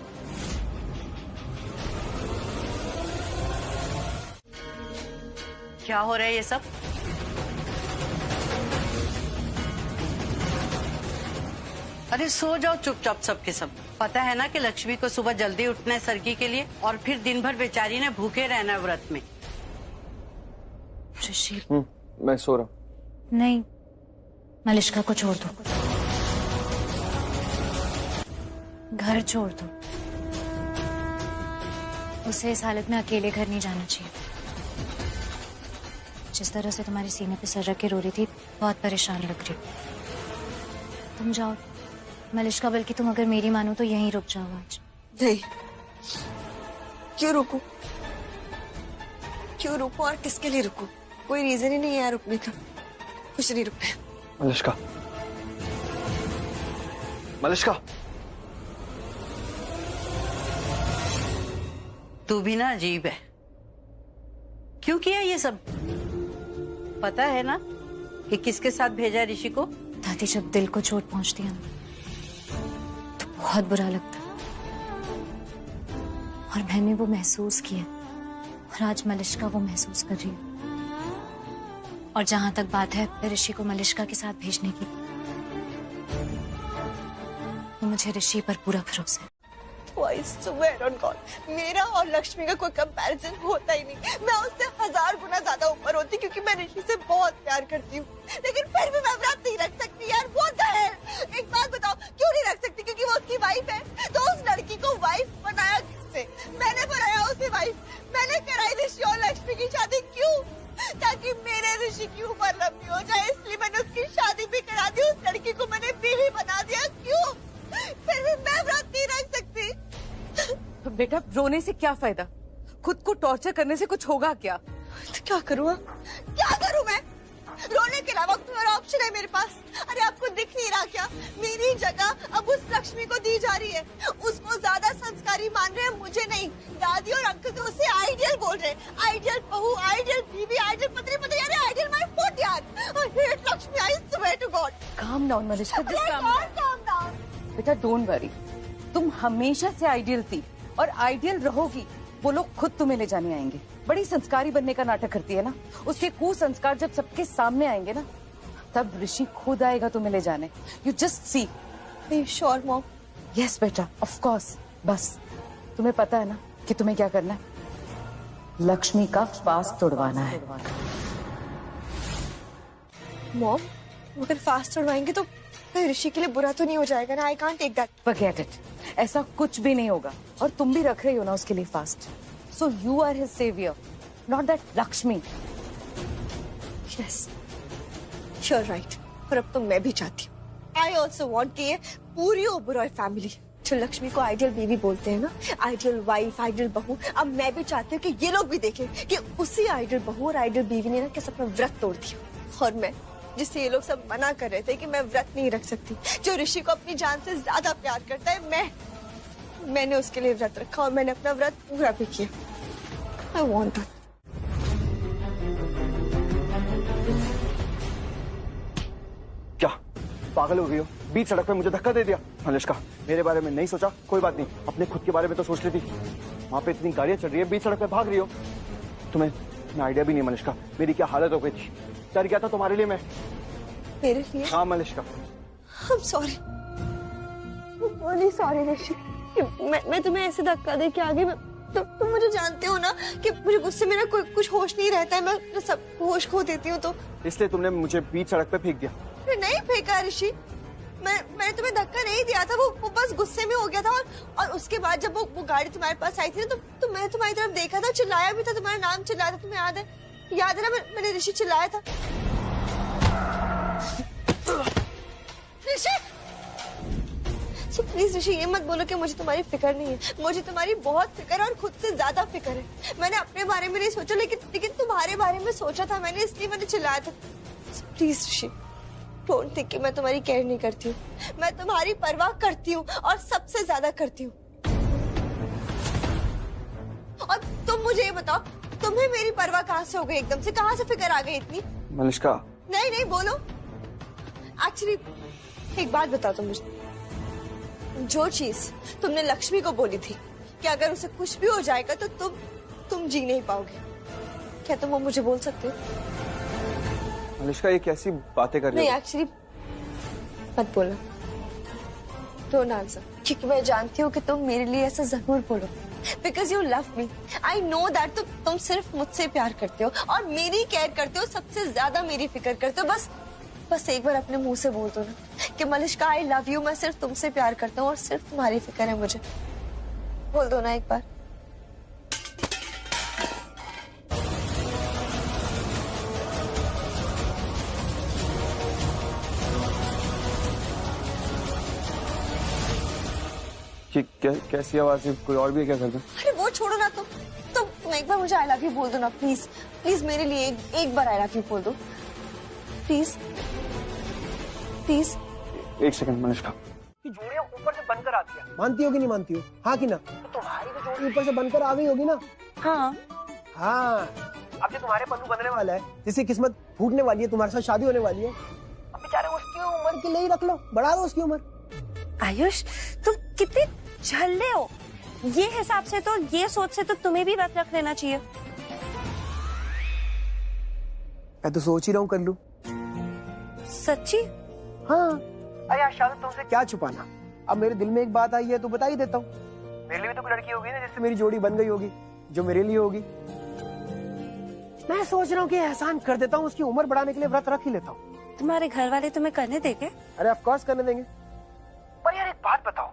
क्या हो रहा है ये सब? अरे सो जाओ चुपचाप सबके सब। पता है ना कि लक्ष्मी को सुबह जल्दी उठना है सरगी के लिए, और फिर दिन भर बेचारी ने भूखे रहना है व्रत में। ऋषि, मैं सो रहा हूं। नहीं, मलिश्का को छोड़ दो, घर छोड़ दो, उसे इस हालत में अकेले घर नहीं जाना चाहिए। जिस तरह से तुम्हारे सीने पे सर रख के रो रही थी, बहुत परेशान लग रही। तुम जाओ मलिश्का, बल्कि तुम अगर मेरी मानो तो यहीं रुक जाओ आज। नहीं, क्यों रुकूं? क्यों रुकूं और किसके लिए रुकूं? कोई रीजन ही नहीं है रुकने का। कुछ नहीं रुकना। मलिश्का, मलिश्का, तू भी ना अजीब है। क्यों किया ये सब? पता है ना कि किसके साथ भेजा ऋषि को? दादी, जब दिल को चोट पहुंचती है तो बहुत बुरा लगता है, और मैंने वो महसूस किया, और आज मलिश्का वो महसूस कर रही है। और जहां तक बात है ऋषि को मलिश्का के साथ भेजने की, तो मुझे ऋषि पर पूरा भरोसा है। I swear on God, मेरा और लक्ष्मी का कोई कंपैरिजन होता ही नहीं। मैं उससे 1000 गुना ज्यादा ऊपर होती, क्योंकि मैं ऋषि से बहुत प्यार करती हूँ। लेकिन फिर भी मैं व्रत नहीं रख सकती यार। वो है, एक बात बताओ, क्यों नहीं रख सकती? क्योंकि वो उसकी वाइफ है। तो उस लड़की को वाइफ बनाया किसने? मैंने बनाया उसे वाइफ। मैंने कराई ऋषि और लक्ष्मी की शादी। क्यों? ताकि मेरे ऋषि की उम्र लंबी हो जाए, इसलिए मैंने उसकी शादी भी करा दी। उस लड़की को मैंने बीवी बना दिया। क्यों? फिर भी मैं व्रत नहीं रख सकती। बेटा, रोने से क्या फायदा? खुद को टॉर्चर करने से कुछ होगा क्या? तो क्या करूँ? क्या करूँ मैं? रोने के अलावा तुम्हारा ऑप्शन है मेरे पास। अरे आपको दिख नहीं रहा क्या? मेरी जगह अब उस लक्ष्मी को दी जा रही है। उसको ज्यादा संस्कारी मान रहे हैं, मुझे नहीं। दादी और अंकल तो उसे आइडियल बोल रहे हैं। आइडियल बहू, आइडियल बीवी, आइडियल पत्नी, पता यार, आइडियल माय फुट यार। I hate Lakshmi, I swear to God. Calm down Malishka, just calm down. बेटा डोंट वरी, तुम हमेशा से आइडियल थी और आइडियल रहोगी। वो लोग खुद तुम्हें ले जाने आएंगे। बड़ी संस्कारी बनने का नाटक करती है ना, उसके कुसंस्कार जब सबके सामने आएंगे ना, तब ऋषि खुद आएगा तुम्हें ले जाने। You just see. Sure mom? Yes बेटा, ऑफ कोर्स। बस तुम्हें पता है ना कि तुम्हें क्या करना है? लक्ष्मी का फास्ट तोड़वाना है। मॉम, अगर फास्ट तोड़वाएंगे तो ऋषि के लिए बुरा तो नहीं हो जाएगा ना? I can't take that. Forget it, ऐसा कुछ भी नहीं होगा। और तुम भी रख रही हो ना उसके लिए fast. So you are his saviour, not that Lakshmi. Yes, you are right. और अब तो मैं भी चाहती हूँ, आई ऑल्सो वॉन्ट कि ये पूरी ओबरॉय फैमिली जो लक्ष्मी को आइडियल बीवी बोलते हैं ना, आइडियल वाइफ, आइडियल बहू, अब मैं भी चाहती हूँ कि ये लोग भी देखें कि उसी आइडियल बहू और आइडियल बीवी ने ना कैसे अपना व्रत तोड़ दिया। और मैं, जिससे ये लोग सब मना कर रहे थे कि मैं व्रत नहीं रख सकती, जो ऋषि को अपनी जान से ज्यादा प्यार करता है, मैंने उसके लिए व्रत रखा और मैंने अपना व्रत पूरा भी किया। I want that. क्या पागल हो गई हो? बीच सड़क पे मुझे धक्का दे दिया। मलिश्का, मेरे बारे में नहीं सोचा? कोई बात नहीं, अपने खुद के बारे में तो सोच रही थी। वहाँ पे इतनी गाड़ियां चल रही है, बीच सड़क पे भाग रही हो। तुम्हें आइडिया भी नहीं मलिश्का, मेरी क्या हालत हो गई थी। डर गया था तुम्हारे लिए मैं। मेरे लिए? हाँ मलिश्का। I'm sorry. सॉरी ऋषि, मैं तुम्हें ऐसे धक्का दे के आगे। तुम मुझे जानते हो ना कि मुझे गुस्से में ना कुछ होश नहीं रहता है। मैं सब होश खो देती हूँ। तो इसलिए तुमने मुझे बीच सड़क पे फेंक दिया? नहीं फेंका ऋषि, मैंने तुम्हें धक्का नहीं दिया था। वो बस गुस्से में हो गया था। और उसके बाद जब वो गाड़ी तुम्हारे पास आई थी ना, तो मैंने तुम्हारी तरफ देखा था, चिल्लाया भी था, तुम्हारा नाम चिल्लाया था। तुम्हें याद है ना? मैंने ऋषि चिल्लाया था। ऋषि, प्लीज ऋषि, ये मत बोलो कि मुझे तुम्हारी फिक्र नहीं है। मुझे तुम्हारी बहुत फिक्र है और खुद से ज्यादा फिक्र है। मैंने अपने बारे में नहीं सोचा, लेकिन तुम्हारे बारे में सोचा था मैंने, इसलिए मैंने चिल्लाया था। प्लीज ऋषि, डोंट थिंक कि मैं तुम्हारी केयर नहीं करती हूँ। मैं तुम्हारी परवाह करती हूँ और सबसे ज्यादा करती हूँ। और तुम मुझे ये बताओ, तुम्हें मेरी परवाह कहाँ से हो गई? एकदम से कहाँ से फिक्र आ गई इतनी? मलिश्का, नहीं बोलो। एक्चुअली एक बात बताओ तुम मुझे, जो चीज तुमने लक्ष्मी को बोली थी कि अगर उसे कुछ भी हो जाएगा तो तुम जी नहीं पाओगे, क्या तुम वो मुझे बोल सकते हो? मलिश्का, ये कैसी बातें कर रही हो? नहीं, एक्चुअली मत बोलो, डोंट आंसर, क्योंकि मैं जानती हूँ कि तुम मेरे लिए ऐसा जरूर बोलो। Because you love me, I know that. तुम सिर्फ मुझसे प्यार करते हो और मेरी केयर करते हो, सबसे ज्यादा मेरी फिक्र करते हो। बस एक बार अपने मुंह से बोल दो ना कि मलिश्का, आई लव यू, मैं सिर्फ तुमसे प्यार करता हूँ और सिर्फ तुम्हारी फिक्र है मुझे। बोल दो ना एक बार। कैसी आवाज है? कोई और भी है क्या घर में? अरे वो छोड़ो ना, तुम एक बार मुझे आई लव यू बोल दो ना प्लीज। प्लीज मेरे लिए एक बार आई लव यू बोल दो प्लीज प्लीज। एक सेकंड मनीषा। कि जोड़ियां ऊपर से बनकर आती है, मानती हो कि नहीं मानती हो? हाँ कि ना? तो तुम्हारी तो जोड़ी ऊपर से बनकर आ गई होगी ना? हाँ हाँ। अब जो तुम्हारे पल्लू बनने वाला है, जिसकी किस्मत फूटने वाली है, तुम्हारे साथ शादी होने वाली है, अब बेचारे उसकी उम्र के लिए ही रख लो, बढ़ा दो उसकी उम्र। आयुष तुम कितने झल्ले हो। ये हिसाब से तो, ये सोच से तो तुम्हें भी व्रत रख लेना चाहिए। मैं तो सोच ही रहा हूँ कर लूं। सच्ची? हाँ। अरे यार शायद तुमसे क्या छुपाना, अब मेरे दिल में एक बात आई है तो बता ही देता हूँ। मेरे लिए भी तो कोई लड़की होगी ना जिससे मेरी जोड़ी बन गई होगी, जो मेरे लिए होगी। मैं सोच रहा हूँ कि एहसान कर देता हूँ, उसकी उम्र बढ़ाने के लिए व्रत रख ही लेता हूँ। तुम्हारे घर वाले तुम्हें करने देंगे? अरे ऑफ कोर्स करने देंगे। पर यार एक बात बताओ,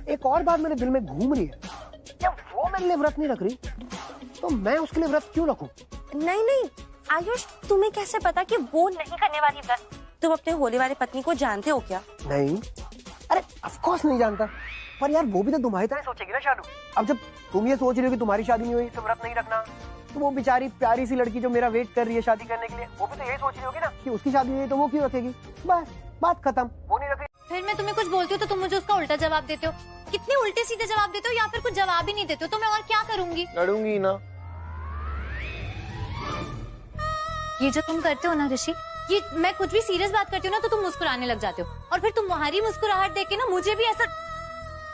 एक और बात मेरे दिल में घूम रही है, जब वो मेरे लिए व्रत नहीं रख रही तो मैं उसके लिए व्रत क्यों रखूं? नहीं आयुष, तुम्हें कैसे पता कि वो नहीं करने वाली व्रत? तुम अपने होने वाली पत्नी को जानते हो क्या? नहीं, अरे ऑफ कोर्स नहीं जानता, पर यार वो भी तो तुम्हारी तरह सोचेगी ना शालू। अब जब तुम ये सोच रही हो कि तुम्हारी शादी नहीं हुई तो व्रत नहीं रखना, तो वो बेचारी प्यारी सी लड़की जो मेरा वेट कर रही है शादी करने के लिए, वो भी तो यही सोच रही होगी ना कि उसकी शादी हुई तो वो क्यों रखेगी। बस बात खत्म, वो नहीं रखेगी। फिर मैं तुम्हें कुछ बोलती हूँ तो तुम मुझे उसका उल्टा जवाब देते हो। कितने उल्टे सीधे जवाब देते हो, या फिर कुछ जवाब ही नहीं देते हो, तो मैं और क्या करूंगी? लड़ूंगी ना। ये जो तुम करते हो ना ऋषि, ये मैं कुछ भी सीरियस बात करती हूँ ना तो तुम मुस्कुराने लग जाते हो, और फिर तुम्हारी मुस्कुराहट देख के ना मुझे भी ऐसा।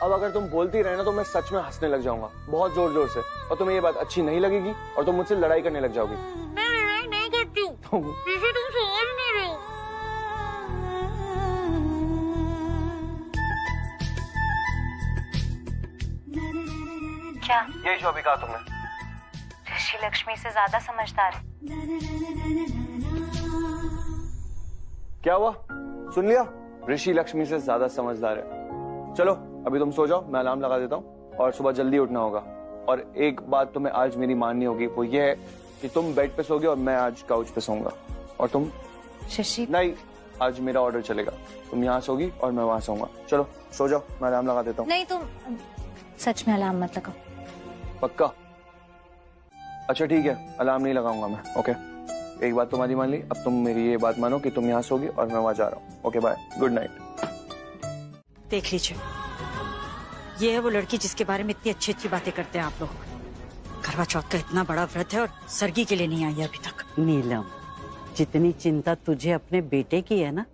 अब अगर तुम बोलती रहे ना तो मैं सच में हंसने लग जाऊंगा बहुत जोर जोर से, और तुम्हें ये बात अच्छी नहीं लगेगी और तुम मुझसे लड़ाई करने लग जाओगी। मैं लड़ाई नहीं करती हूँ, ऋषि तुम समझ नहीं रहे हो। क्या यही जो अभी कहा तुमने? ऋषि लक्ष्मी से ज्यादा समझदार है। क्या हुआ? सुन लिया? ऋषि लक्ष्मी से ज्यादा समझदार है। चलो अभी तुम सो जाओ, मैं अलार्म लगा देता हूँ, और सुबह जल्दी उठना होगा। और एक बात तुम्हें आज मेरी माननी होगी, वो ये है कि तुम बेड पे सोगे और मैं आज काउच पे सोऊंगा, और तुम शशि नहीं, आज मेरा ऑर्डर चलेगा, तुम यहाँ सोगी और मैं वहां सोऊंगा। चलो सो जाओ, मैं अलार्म लगा देता हूँ। नहीं, तुम सच में अलार्म मत लगाओ। पक्का? अच्छा ठीक है, अलार्म नहीं लगाऊंगा मैं। ओके, एक बात तुम्हारी मान ली, अब तुम मेरी ये बात मानो कि तुम यहाँ सोगी और मैं वहां जा रहा हूँ। Okay bye, good night. देख लीजिए, ये है वो लड़की जिसके बारे में इतनी अच्छी अच्छी बातें करते हैं आप लोग। करवा चौथ का इतना बड़ा व्रत है और सरगी के लिए नहीं आई है अभी तक। नीलम, जितनी चिंता तुझे अपने बेटे की है ना,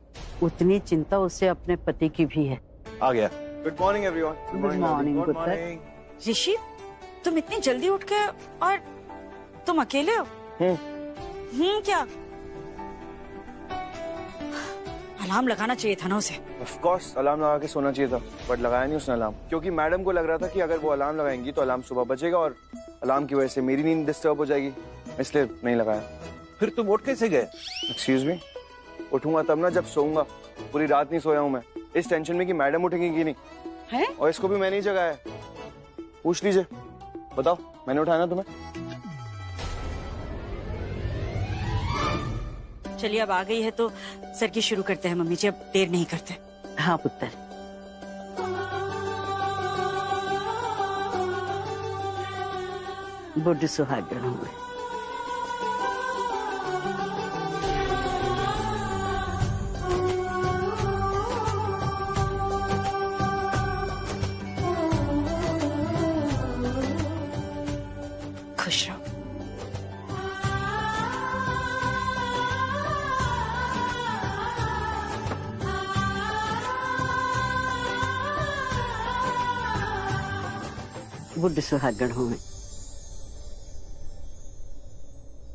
उतनी चिंता उसे अपने पति की भी है। आ गया। Good morning everyone. Good morning पुत्र। ऋषि, तुम इतनी जल्दी उठ गए और तुम अकेले हो? क्या अलार्म लगाना चाहिए था ना उसे। ऑफ कोर्स अलार्म लगा के सोना चाहिए था, बट लगाया नहीं उसने अलार्म, क्योंकि मैडम को लग रहा था कि अगर वो अलार्म लगाएंगी तो अलार्म सुबह बजेगा और अलार्म की वजह से मेरी नींद डिस्टर्ब हो जाएगी, इसलिए नहीं लगाया। फिर तुम उठ कैसे गए? एक्सक्यूज मी, उठूंगा तब ना जब सोऊंगा। पूरी रात नहीं सोया हूँ मैं, इस टेंशन में कि मैडम उठेंगी कि नहीं है? और इसको भी मैंने ही जगाया। पूछ लीजिए, बताओ मैंने उठाया ना तुम्हें? चलिए अब आ गई है तो सरगी शुरू करते हैं मम्मी जी, अब देर नहीं करते। हाँ पुत्र। बुढ़ सुहागन हुए। खुश रहो। बुढ़ सुहागन हुए।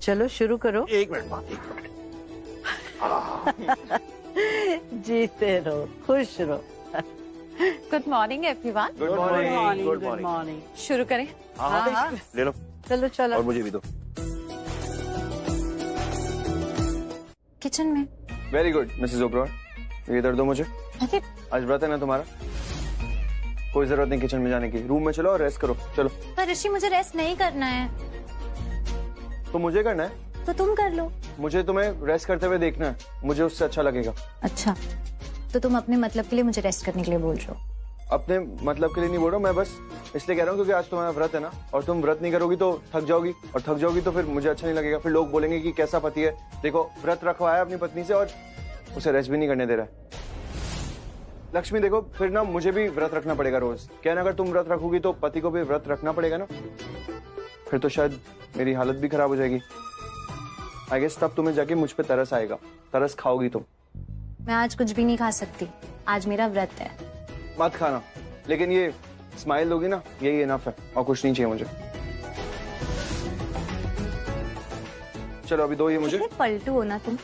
चलो शुरू करो। एक मिनट माँ, एक मिनट। जीते रहो, खुश रहो। Good morning everyone. Good morning. Good morning. शुरू करें? हाँ। ले लो, चलो चलो। और मुझे भी दो। किचन में। वेरी गुड मिसेस ओब्रॉय, ये इधर दो मुझे। अरे आज व्रत है ना तुम्हारा, कोई जरूरत नहीं किचन में जाने की, रूम में चलो और रेस्ट करो। चलो। पर ऋषि मुझे रेस्ट नहीं करना है। तो मुझे करना है तो तुम कर लो। मुझे तुम्हें रेस्ट करते हुए देखना है, मुझे उससे अच्छा लगेगा। अच्छा, तो तुम अपने मतलब के लिए मुझे रेस्ट करने के लिए बोल रहे हो? अपने मतलब के लिए नहीं बोल रहा हूँ, मैं बस इसलिए कह रहा हूँ क्योंकि आज तुम्हारा व्रत है ना, और तुम व्रत नहीं करोगी तो थक जाओगी, और थक जाओगी तो फिर मुझे अच्छा नहीं लगेगा, फिर लोग बोलेंगे कि कैसा पति है, देखो व्रत रखवाया अपनी पत्नी से और उसे रेस्ट भी नहीं करने दे रहा है। लक्ष्मी देखो, फिर ना मुझे भी व्रत रखना पड़ेगा रोज। क्या ना, अगर तुम व्रत रखोगी तो पति को भी व्रत रखना पड़ेगा ना, फिर तो शायद मेरी हालत भी खराब हो जाएगी। आई गेस तब तुम्हें जाके मुझ पे तरस आएगा, तरस खाओगी तुम। मैं आज कुछ भी नहीं खा सकती, आज मेरा व्रत है। मत खाना, लेकिन ये स्माइल दोगी ना, यही इनफ है और कुछ नहीं चाहिए मुझे। चलो अभी दो ये मुझे। कितने पलटू हो ना तुम,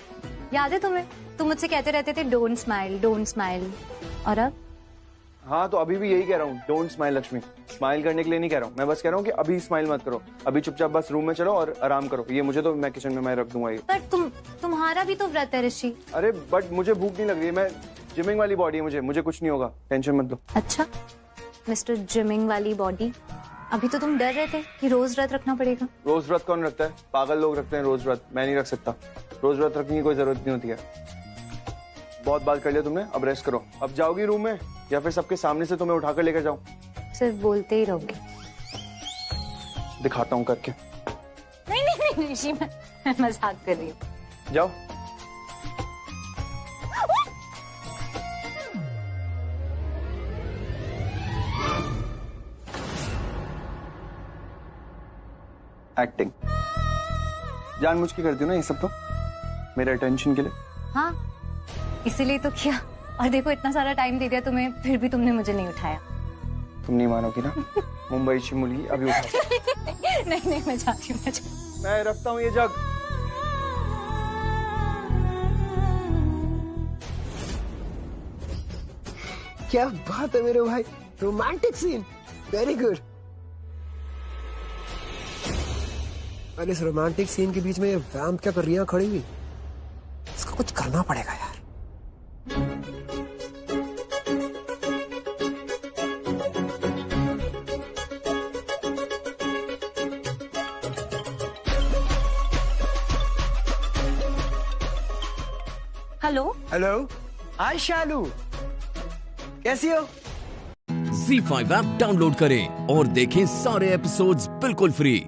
याद है तुम्हें? तुम मुझसे कहते रहते थे डोंट स्माइल, डोंट स्माइल, और अब? हाँ तो अभी भी यही कह रहा हूँ, डोंट स्माइल लक्ष्मी। स्माइल करने के लिए नहीं कह रहा हूँ, मैं बस कह रहा हूँ कि अभी स्माइल मत करो, अभी चुपचाप बस रूम में चलो और आराम करो। ये मुझे तो मैं किचन में मैं रख दूंगा ये। पर तुम्हारा भी तो व्रत है ऋषि। अरे बट मुझे भूख नहीं लग रही है, मैं जिमिंग वाली बॉडी है, मुझे कुछ नहीं होगा, टेंशन मत लो। अच्छा मिस्टर जिमिंग वाली बॉडी, अभी तो तुम डर रहे थे कि रोज व्रत रखना पड़ेगा। रोज व्रत कौन रखता है? पागल लोग रखते हैं रोज व्रत, मैं नहीं रख सकता। रोज व्रत रखने की कोई जरूरत नहीं होती है। बहुत बात कर लिया तुमने, अब रेस्ट करो। अब जाओगी रूम में या फिर सबके सामने से तुम्हें उठाकर लेकर जाऊं? सिर्फ बोलते ही रहोगे। दिखाता हूँ करके। नहीं नहीं नहीं ऋषि, मैं मजाक कर रही हूँ। जाओ। एक्टिंग जानबूझ के करती हूँ ना ये सब, तो मेरे अटेंशन के लिए। हाँ इसीलिए तो किया, और देखो इतना सारा टाइम दे दिया तुम्हें, फिर भी तुमने मुझे नहीं उठाया। तुम नहीं मानोगी ना, मुंबई शिमुली अभी उठा। नहीं नहीं मैं जाती हूँ, मैं रखता हूँ ये जग। क्या बात है मेरे भाई, रोमांटिक सीन, वेरी गुड। और इस रोमांटिक सीन के बीच में ये वैम्प क्या कर रही है खड़ी हुई? इसको कुछ करना पड़ेगा यार। हेलो हेलो, हाय शालू, कैसी हो? ZEE5 ऐप डाउनलोड करें और देखें सारे एपिसोड्स बिल्कुल फ्री।